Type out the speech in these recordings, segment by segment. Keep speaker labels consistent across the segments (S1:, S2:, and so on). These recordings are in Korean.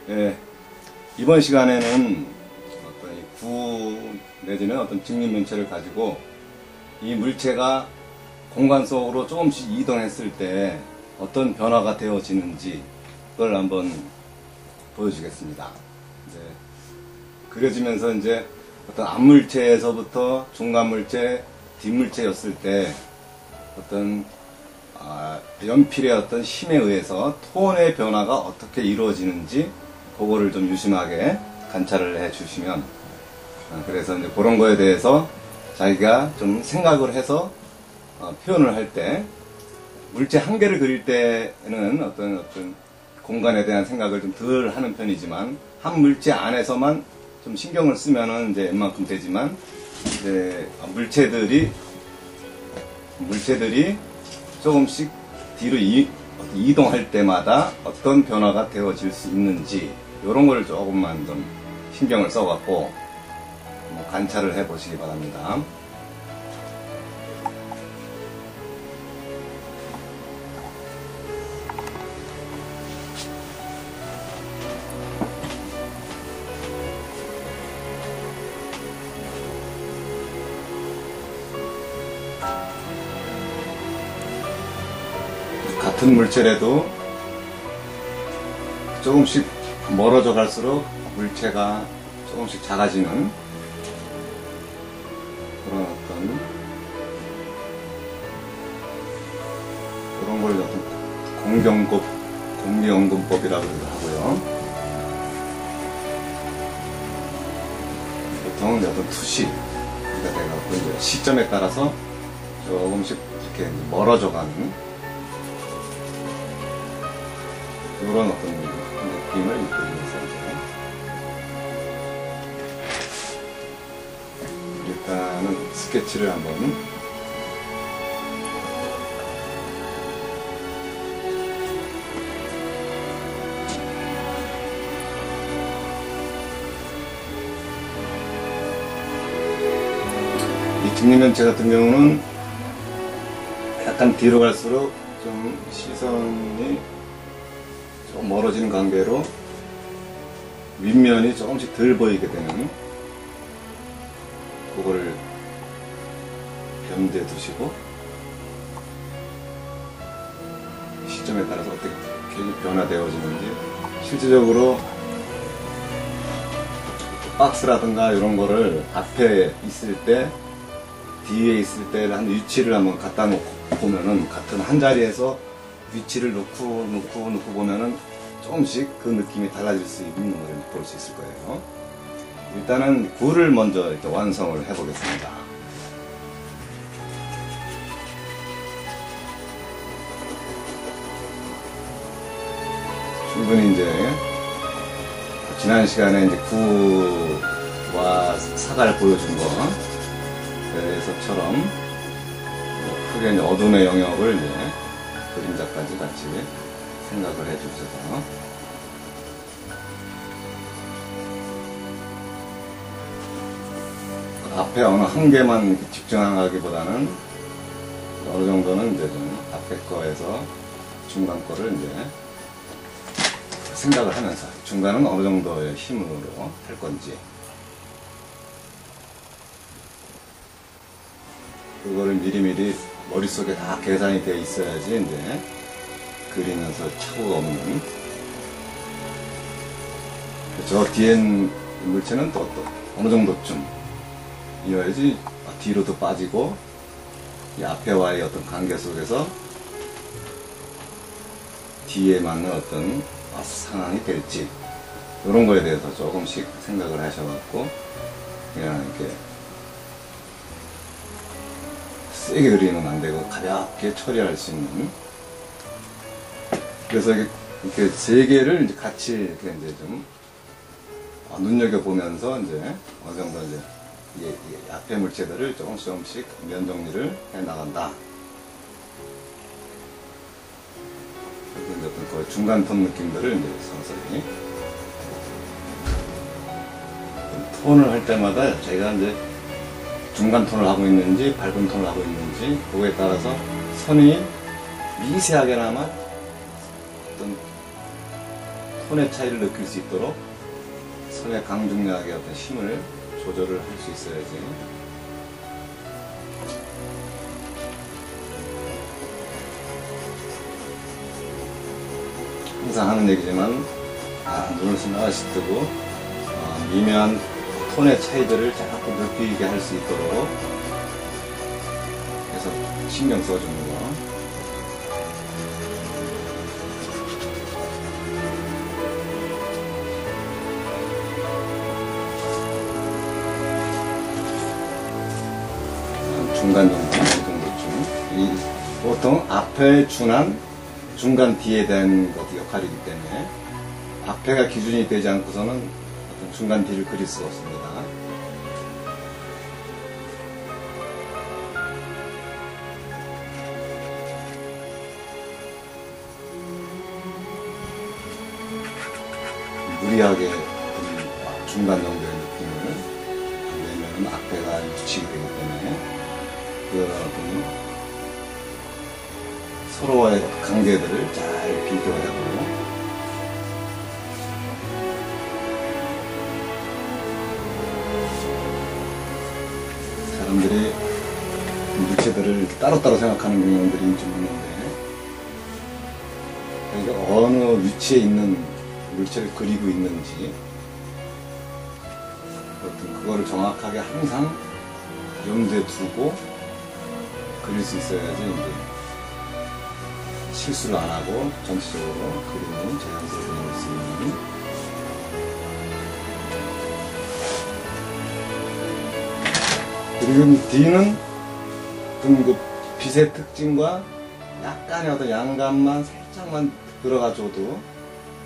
S1: 예, 이번 시간에는 어떤 이 구 내지는 어떤 직립면체를 가지고 이 물체가 공간 속으로 조금씩 이동했을 때 어떤 변화가 되어지는지 그걸 한번 보여주겠습니다. 이제 그려지면서 이제 어떤 앞물체에서부터 중간물체, 뒷물체였을 때 어떤 연필의 어떤 힘에 의해서 톤의 변화가 어떻게 이루어지는지 그거를 좀 유심하게 관찰을 해 주시면, 그래서 이제 그런 거에 대해서 자기가 좀 생각을 해서 표현을 할 때, 물체 한 개를 그릴 때는 어떤 공간에 대한 생각을 좀 덜 하는 편이지만, 한 물체 안에서만 좀 신경을 쓰면은 이제 웬만큼 되지만, 이제 물체들이 조금씩 뒤로 이동할 때마다 어떤 변화가 되어질 수 있는지 이런 걸 조금만 좀 신경을 써갖고 관찰을 해보시기 바랍니다. 같은 물체라도 조금씩 멀어져 갈수록 물체가 조금씩 작아지는 그런 어떤 그런 걸 어떤 공경근법이라고 하고요. 보통 어떤 투시가 돼갖고 이제 시점에 따라서 조금씩 이렇게 멀어져 가는 이런 어떤 느낌을 이끌면서 일단은 스케치를 한번 이 직립면체 같은 경우는 약간 뒤로 갈수록 좀 시선이 좀 멀어지는 관계로 윗면이 조금씩 덜 보이게 되는 그거를 염두에 두시고 시점에 따라서 어떻게 변화되어지는지 실질적으로 박스라든가 이런 거를 앞에 있을 때 뒤에 있을 때 한 위치를 한번 갖다 놓고 보면은 같은 한 자리에서 위치를 놓고 보면은 조금씩 그 느낌이 달라질 수 있는 걸 볼 수 있을 거예요. 일단은 구를 먼저 이렇게 완성을 해 보겠습니다. 충분히 이제 지난 시간에 이제 구와 사과를 보여준 거에서처럼 크게 이제 어둠의 영역을 이제 그림자까지 같이 생각을 해주셔서 앞에 어느 한 개만 집중하기보다는 어느 정도는 이제 좀 앞에 거에서 중간 거를 이제 생각을 하면서 중간은 어느 정도의 힘으로 할 건지 그거를 미리미리 머릿속에 다 계산이 되어 있어야지 이제 그리면서 착오가 없는. 저 뒤에 물체는 또 어느 정도쯤 이어야지 뒤로도 빠지고 이 앞에와의 어떤 관계 속에서 뒤에 맞는 어떤 상황이 될지 이런 거에 대해서 조금씩 생각을 하셔갖고 그냥 이렇게 세게 그리면 안 되고 가볍게 처리할 수 있는. 그래서 이렇게 세 개를 이제 같이 이렇게 이제 좀 눈여겨보면서 이제 어느 정도 이제 이 앞에 물체들을 조금씩 면 정리를 해 나간다. 그리고 이제 어떤 그 중간 톤 느낌들을 이제 서서히 톤을 할 때마다 제가 이제 중간 톤을 하고 있는지 밝은 톤을 하고 있는지 그거에 따라서 선이 미세하게나마 어떤 톤의 차이를 느낄 수 있도록 선의 강중약의 어떤 힘을 조절을 할 수 있어야지. 항상 하는 얘기지만 눈을 하나씩 뜨고 미묘한 톤의 차이들을 자꾸 느끼게 할 수 있도록 해서 신경 써주는 거. 중간 정도, 이 정도쯤. 보통 앞에 준한 중간 뒤에 대한 것도 역할이기 때문에 앞에가 기준이 되지 않고서는 어떤 중간 뒤를 그릴 수가 없습니다. 무리하게 중간 정도의 느낌을 내면 앞에가 붙이게 되기 때문에 그런 어떤 서로의 관계들을 잘 비교하고 사람들이 물체들을 따로따로 생각하는 경향들이 좀 있는데 그러니까 어느 위치에 있는 물체를 그리고 있는지 어떤 그거를 정확하게 항상 염두에 두고 그릴 수 있어야지 이제 실수를 안 하고 전체적으로 그림이 자연스럽게 나올 수 있는. 그리고 뒤는 그 빛의 특징과 약간의 어떤 양감만 살짝만 들어가줘도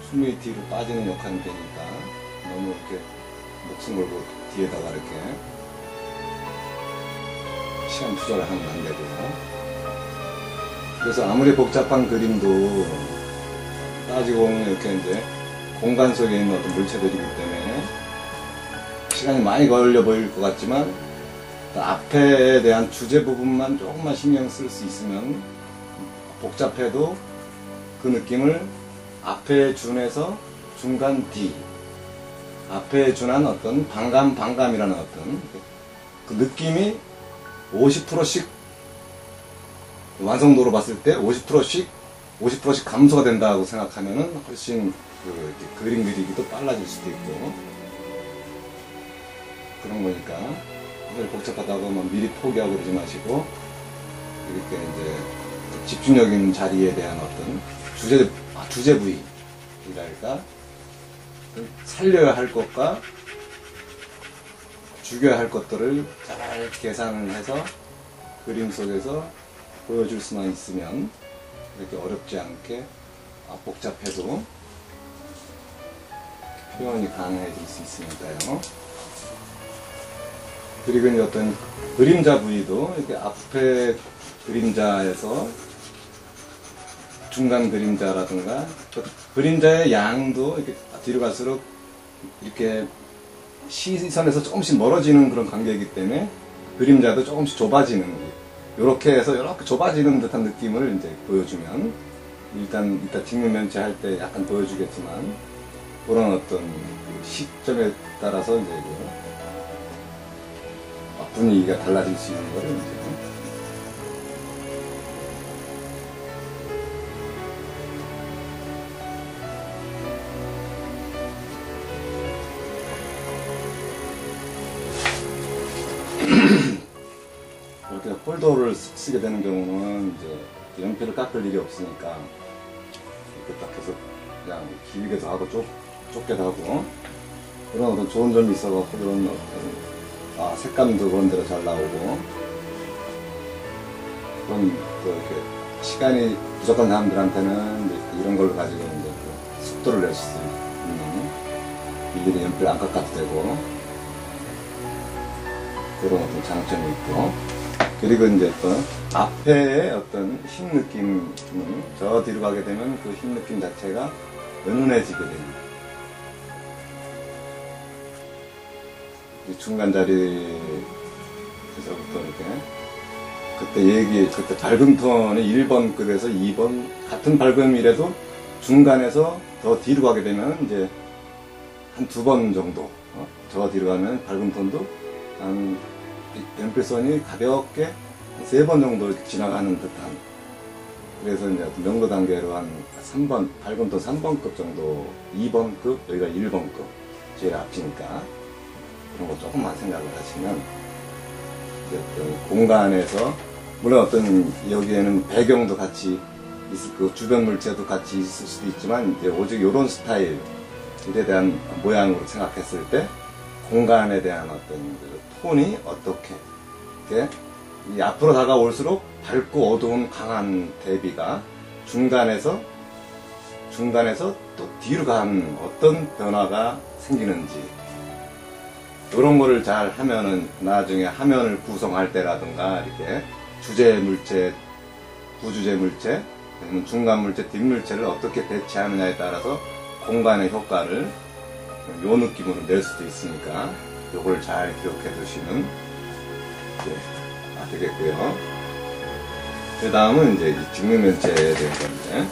S1: 숨이 뒤로 빠지는 역할이 되니까 너무 이렇게 목숨 걸고 뒤에다가 이렇게 시간 투자를 하면 안 되고요. 그래서 아무리 복잡한 그림도 따지고 보면 이렇게 이제 공간 속에 있는 어떤 물체들이기 때문에 시간이 많이 걸려 보일 것 같지만 앞에 대한 주제 부분만 조금만 신경 쓸 수 있으면 복잡해도 그 느낌을 앞에 준해서 중간 뒤 앞에 준한 어떤 반감이라는 어떤 그 느낌이 50%씩 완성도로 봤을 때 50%씩 감소가 된다고 생각하면은 훨씬 그림 그리기도 빨라질 수도 있고 그런 거니까 복잡하다고 막 미리 포기하고 그러지 마시고 이렇게 이제 집중력 있는 자리에 대한 어떤 주제 부위랄까 살려야 할 것과 죽여야 할 것들을 잘 계산을 해서 그림 속에서 보여줄 수만 있으면 이렇게 어렵지 않게 복잡해도 표현이 가능해질 수 있으니까요. 그리고 이제 어떤 그림자 부위도 이렇게 앞에 그림자에서 중간 그림자라든가 그림자의 양도 이렇게 뒤로 갈수록 이렇게 시선에서 조금씩 멀어지는 그런 관계이기 때문에 그림자도 조금씩 좁아지는 이렇게 해서 이렇게 좁아지는 듯한 느낌을 이제 보여주면 일단 이따 직면 면체 할 때 약간 보여주겠지만 그런 어떤 시점에 따라서 이제 분위기가 달라질 수 있는 거를 이제 이렇게 폴더를 쓰게 되는 경우는 이제 연필을 깎을 일이 없으니까 이렇게 딱 해서 그냥 길게도 하고 좁게도 하고 그런 어떤 좋은 점이 있어갖고 그런 어떤 색감도 그런 대로 잘 나오고 그런 또 이렇게 시간이 부족한 사람들한테는 이제 이런 걸 가지고 이제 속도를 낼 수 있는 일일이 연필 안 깎아도 되고 그런 어떤 장점이 있고 그리고 이제 또 앞에의 어떤 힘 느낌은 저 뒤로 가게 되면 그 힘 느낌 자체가 은은해지게 됩니다. 중간 자리에서부터 이렇게 그때 밝은 톤이 1번 급에서 2번 같은 밝음이라도 중간에서 더 뒤로 가게 되면 이제 한 2번 정도, 저 뒤로 가면 밝은 톤도 한 연필선이 가볍게 3번 정도 이렇게 지나가는 듯한, 그래서 이제 명도 단계로 한 3번, 밝은 톤 3번급 정도, 2번급, 여기가 1번급, 제일 앞이니까 그런 거 조금만 생각을 하시면 이제 공간에서, 물론 어떤 여기에는 배경도 같이 있을, 그 주변 물체도 같이 있을 수도 있지만, 이제 오직 이런 스타일에 대한 모양으로 생각했을 때 공간에 대한 어떤 그 톤이 어떻게, 이렇게 이 앞으로 다가올수록 밝고 어두운 강한 대비가 중간에서 또 뒤로 간 어떤 변화가 생기는지, 이런 거를 잘 하면은 나중에 화면을 구성할 때라든가 이렇게 주제 물체, 부주제 물체, 아니면 중간 물체, 뒷물체를 어떻게 배치하느냐에 따라서 공간의 효과를 요 느낌으로 낼 수도 있으니까 요걸 잘 기억해 두시면 되겠고요. 그 다음은 이제 직면면체에 대한 건데,